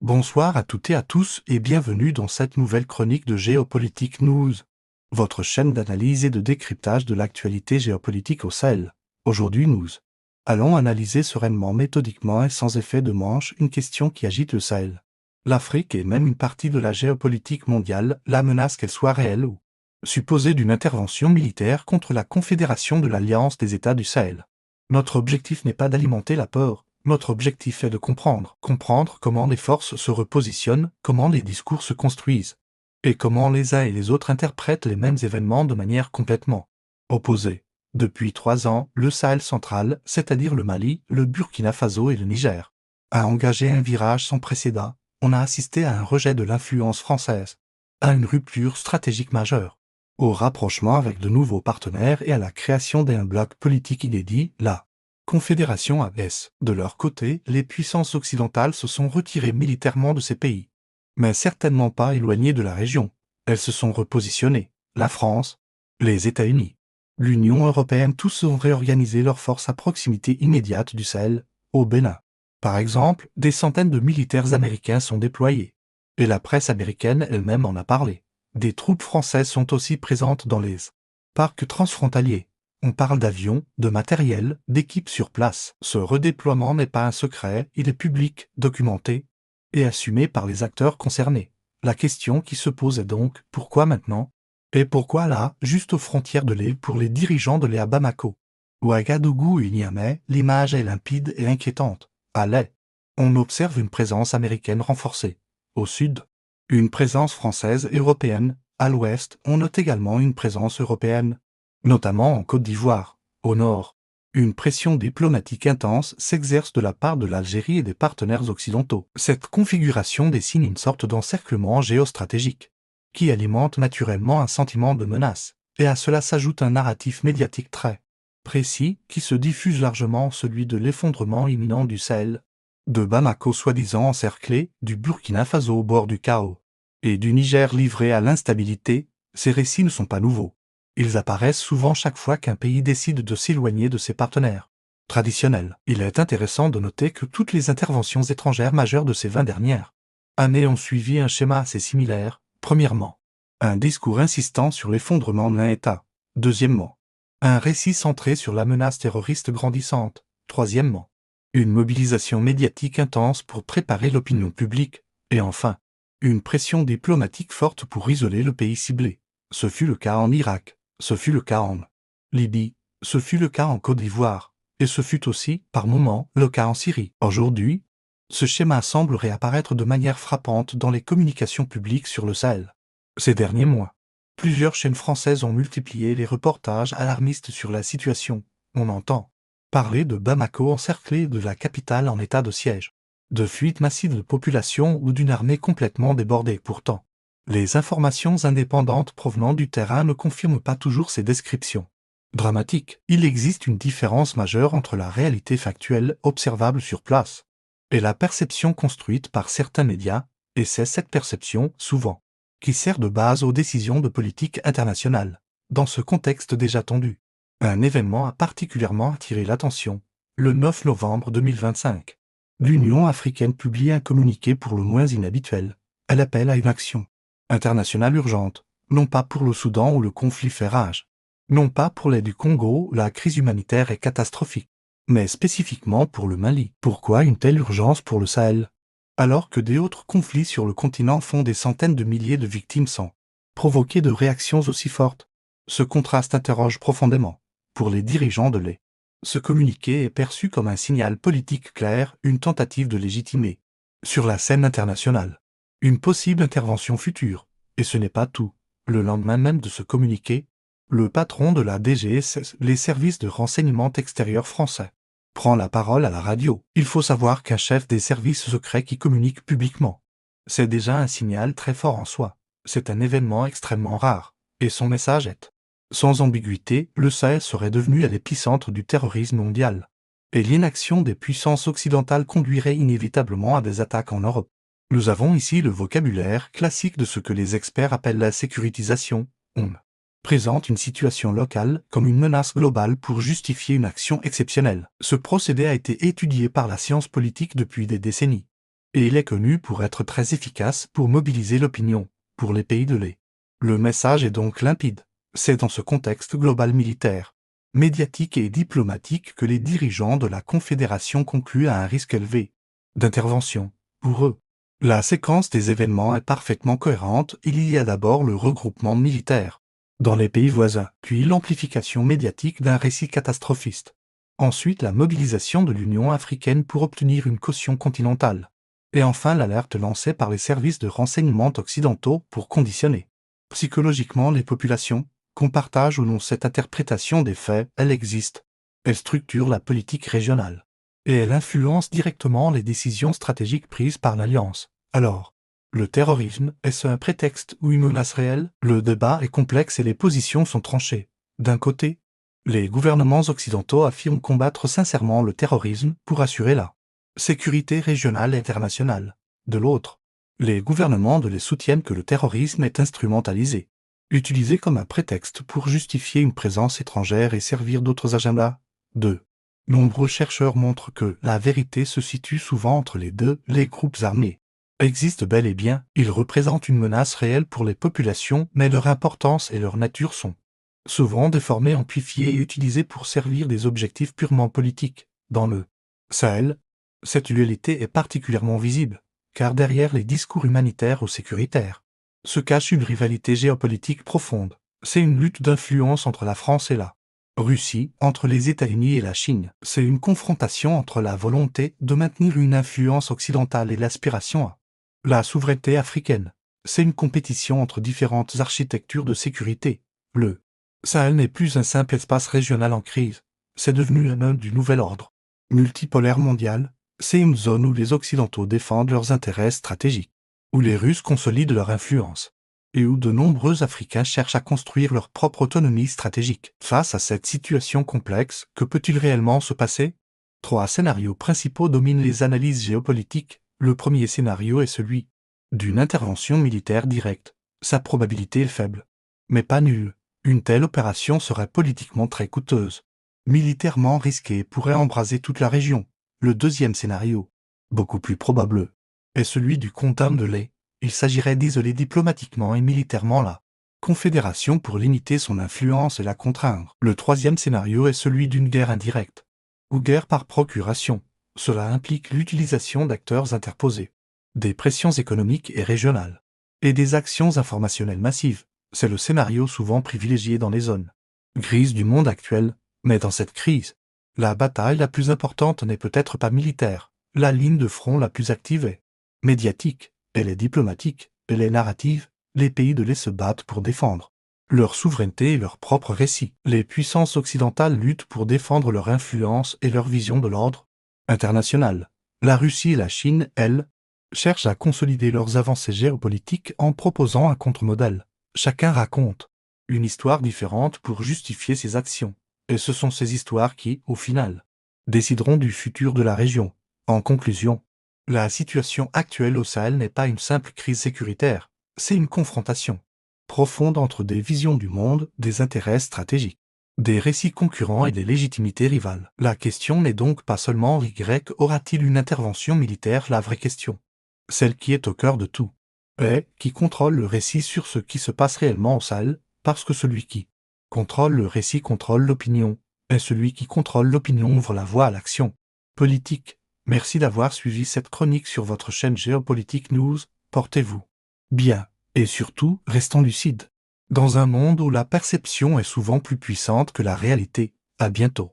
Bonsoir à toutes et à tous et bienvenue dans cette nouvelle chronique de Géopolitique News, votre chaîne d'analyse et de décryptage de l'actualité géopolitique au Sahel. Aujourd'hui nous allons analyser sereinement, méthodiquement et sans effet de manche une question qui agite le Sahel. L'Afrique et même une partie de la géopolitique mondiale, la menace qu'elle soit réelle ou supposée d'une intervention militaire contre la Confédération de l'Alliance des États du Sahel. Notre objectif n'est pas d'alimenter la peur. Notre objectif est de comprendre comment les forces se repositionnent, comment les discours se construisent, et comment les uns et les autres interprètent les mêmes événements de manière complètement opposée. Depuis 3 ans, le Sahel central, c'est-à-dire le Mali, le Burkina Faso et le Niger, a engagé un virage sans précédent. On a assisté à un rejet de l'influence française, à une rupture stratégique majeure, au rapprochement avec de nouveaux partenaires et à la création d'un bloc politique inédit, là. Confédération AS. De leur côté, les puissances occidentales se sont retirées militairement de ces pays. Mais certainement pas éloignées de la région. Elles se sont repositionnées. La France, les États-Unis, l'Union européenne, tous ont réorganisé leurs forces à proximité immédiate du Sahel, au Bénin. Par exemple, des centaines de militaires américains sont déployés. Et la presse américaine elle-même en a parlé. Des troupes françaises sont aussi présentes dans les parcs transfrontaliers. On parle d'avions, de matériel, d'équipes sur place. Ce redéploiement n'est pas un secret, il est public, documenté et assumé par les acteurs concernés. La question qui se pose est donc, pourquoi maintenant? Et pourquoi là, juste aux frontières de l'île pour les dirigeants de l'île à Bamako? Ouagadougou et Niamey, l'image est limpide et inquiétante. À l'est, on observe une présence américaine renforcée. Au sud, une présence française et européenne. À l'ouest, on note également une présence européenne, notamment en Côte d'Ivoire. Au nord, une pression diplomatique intense s'exerce de la part de l'Algérie et des partenaires occidentaux. Cette configuration dessine une sorte d'encerclement géostratégique, qui alimente naturellement un sentiment de menace, et à cela s'ajoute un narratif médiatique très précis qui se diffuse largement, celui de l'effondrement imminent du Sahel, de Bamako soi-disant encerclé, du Burkina Faso au bord du chaos, et du Niger livré à l'instabilité. Ces récits ne sont pas nouveaux. Ils apparaissent souvent chaque fois qu'un pays décide de s'éloigner de ses partenaires traditionnels. Il est intéressant de noter que toutes les interventions étrangères majeures de ces 20 dernières années ont suivi un schéma assez similaire. Premièrement, un discours insistant sur l'effondrement d'un État. Deuxièmement, un récit centré sur la menace terroriste grandissante. Troisièmement, une mobilisation médiatique intense pour préparer l'opinion publique. Et enfin, une pression diplomatique forte pour isoler le pays ciblé. Ce fut le cas en Irak. Ce fut le cas en Libye, ce fut le cas en Côte d'Ivoire, et ce fut aussi, par moments, le cas en Syrie. Aujourd'hui, ce schéma semble réapparaître de manière frappante dans les communications publiques sur le Sahel. Ces derniers mois, plusieurs chaînes françaises ont multiplié les reportages alarmistes sur la situation. On entend parler de Bamako encerclé, de la capitale en état de siège, de fuites massives de population ou d'une armée complètement débordée. Pourtant, les informations indépendantes provenant du terrain ne confirment pas toujours ces descriptions dramatiques. Il existe une différence majeure entre la réalité factuelle observable sur place et la perception construite par certains médias, et c'est cette perception, souvent, qui sert de base aux décisions de politique internationale. Dans ce contexte déjà tendu, un événement a particulièrement attiré l'attention. Le 9 novembre 2025, l'Union africaine publie un communiqué pour le moins inhabituel. Elle appelle à une action internationale urgente, non pas pour le Soudan où le conflit fait rage, non pas pour l'aide du Congo où la crise humanitaire est catastrophique, mais spécifiquement pour le Mali. Pourquoi une telle urgence pour le Sahel? Alors que des autres conflits sur le continent font des centaines de milliers de victimes sans provoquer de réactions aussi fortes. Ce contraste interroge profondément. Pour les dirigeants de l'Est, ce communiqué est perçu comme un signal politique clair, une tentative de légitimer, sur la scène internationale, une possible intervention future. Et ce n'est pas tout. Le lendemain même de ce communiqué, le patron de la DGSS, les services de renseignement extérieurs français, prend la parole à la radio. Il faut savoir qu'un chef des services secrets qui communique publiquement, c'est déjà un signal très fort en soi. C'est un événement extrêmement rare, et son message est sans ambiguïté, le Sahel serait devenu à l'épicentre du terrorisme mondial, et l'inaction des puissances occidentales conduirait inévitablement à des attaques en Europe. Nous avons ici le vocabulaire classique de ce que les experts appellent la sécurisation. On présente une situation locale comme une menace globale pour justifier une action exceptionnelle. Ce procédé a été étudié par la science politique depuis des décennies. Et il est connu pour être très efficace pour mobiliser l'opinion, pour les pays de l'Est. Le message est donc limpide. C'est dans ce contexte global militaire, médiatique et diplomatique que les dirigeants de la Confédération concluent à un risque élevé d'intervention. Pour eux, la séquence des événements est parfaitement cohérente. Il y a d'abord le regroupement militaire dans les pays voisins, puis l'amplification médiatique d'un récit catastrophiste. Ensuite, la mobilisation de l'Union africaine pour obtenir une caution continentale. Et enfin, l'alerte lancée par les services de renseignement occidentaux pour conditionner psychologiquement les populations. Qu'on partage ou non cette interprétation des faits, elle existe. Elle structure la politique régionale. Et elle influence directement les décisions stratégiques prises par l'Alliance. Alors, le terrorisme, est-ce un prétexte ou une menace réelle? Le débat est complexe et les positions sont tranchées. D'un côté, les gouvernements occidentaux affirment combattre sincèrement le terrorisme pour assurer la sécurité régionale et internationale. De l'autre, les gouvernements de les soutiennent que le terrorisme est instrumentalisé, utilisé comme un prétexte pour justifier une présence étrangère et servir d'autres agendas. 2. Nombreux chercheurs montrent que la vérité se situe souvent entre les deux. Les groupes armés existent bel et bien, ils représentent une menace réelle pour les populations, mais leur importance et leur nature sont souvent déformées, amplifiées et utilisées pour servir des objectifs purement politiques. Dans le Sahel, cette dualité est particulièrement visible, car derrière les discours humanitaires ou sécuritaires se cache une rivalité géopolitique profonde. C'est une lutte d'influence entre la France et la Russie, entre les États-Unis et la Chine. C'est une confrontation entre la volonté de maintenir une influence occidentale et l'aspiration à la souveraineté africaine. C'est une compétition entre différentes architectures de sécurité. Le Sahel n'est plus un simple espace régional en crise. C'est devenu un nœud du nouvel ordre multipolaire mondial. C'est une zone où les Occidentaux défendent leurs intérêts stratégiques, où les Russes consolident leur influence, et où de nombreux Africains cherchent à construire leur propre autonomie stratégique. Face à cette situation complexe, que peut-il réellement se passer? 3 scénarios principaux dominent les analyses géopolitiques. Le premier scénario est celui d'une intervention militaire directe. Sa probabilité est faible, mais pas nulle. Une telle opération serait politiquement très coûteuse, militairement risquée et pourrait embraser toute la région. Le deuxième scénario, beaucoup plus probable, est celui du condam de lait. Il s'agirait d'isoler diplomatiquement et militairement la Confédération pour limiter son influence et la contraindre. Le troisième scénario est celui d'une guerre indirecte, ou guerre par procuration. Cela implique l'utilisation d'acteurs interposés, des pressions économiques et régionales, et des actions informationnelles massives. C'est le scénario souvent privilégié dans les zones grises du monde actuel, mais dans cette crise, la bataille la plus importante n'est peut-être pas militaire. La ligne de front la plus active est médiatique, elle est diplomatique, elle est narrative. Les pays de l'Est se battent pour défendre leur souveraineté et leur propre récit. Les puissances occidentales luttent pour défendre leur influence et leur vision de l'ordre international. La Russie et la Chine, elles, cherchent à consolider leurs avancées géopolitiques en proposant un contre-modèle. Chacun raconte une histoire différente pour justifier ses actions. Et ce sont ces histoires qui, au final, décideront du futur de la région. En conclusion, la situation actuelle au Sahel n'est pas une simple crise sécuritaire, c'est une confrontation profonde entre des visions du monde, des intérêts stratégiques, des récits concurrents et des légitimités rivales. La question n'est donc pas seulement Y aura-t-il une intervention militaire? La vraie question, celle qui est au cœur de tout, est qui contrôle le récit sur ce qui se passe réellement au Sahel, parce que celui qui contrôle le récit contrôle l'opinion, et celui qui contrôle l'opinion ouvre la voie à l'action politique. Merci d'avoir suivi cette chronique sur votre chaîne Géopolitique News. Portez-vous bien, et surtout, restons lucides. Dans un monde où la perception est souvent plus puissante que la réalité. À bientôt.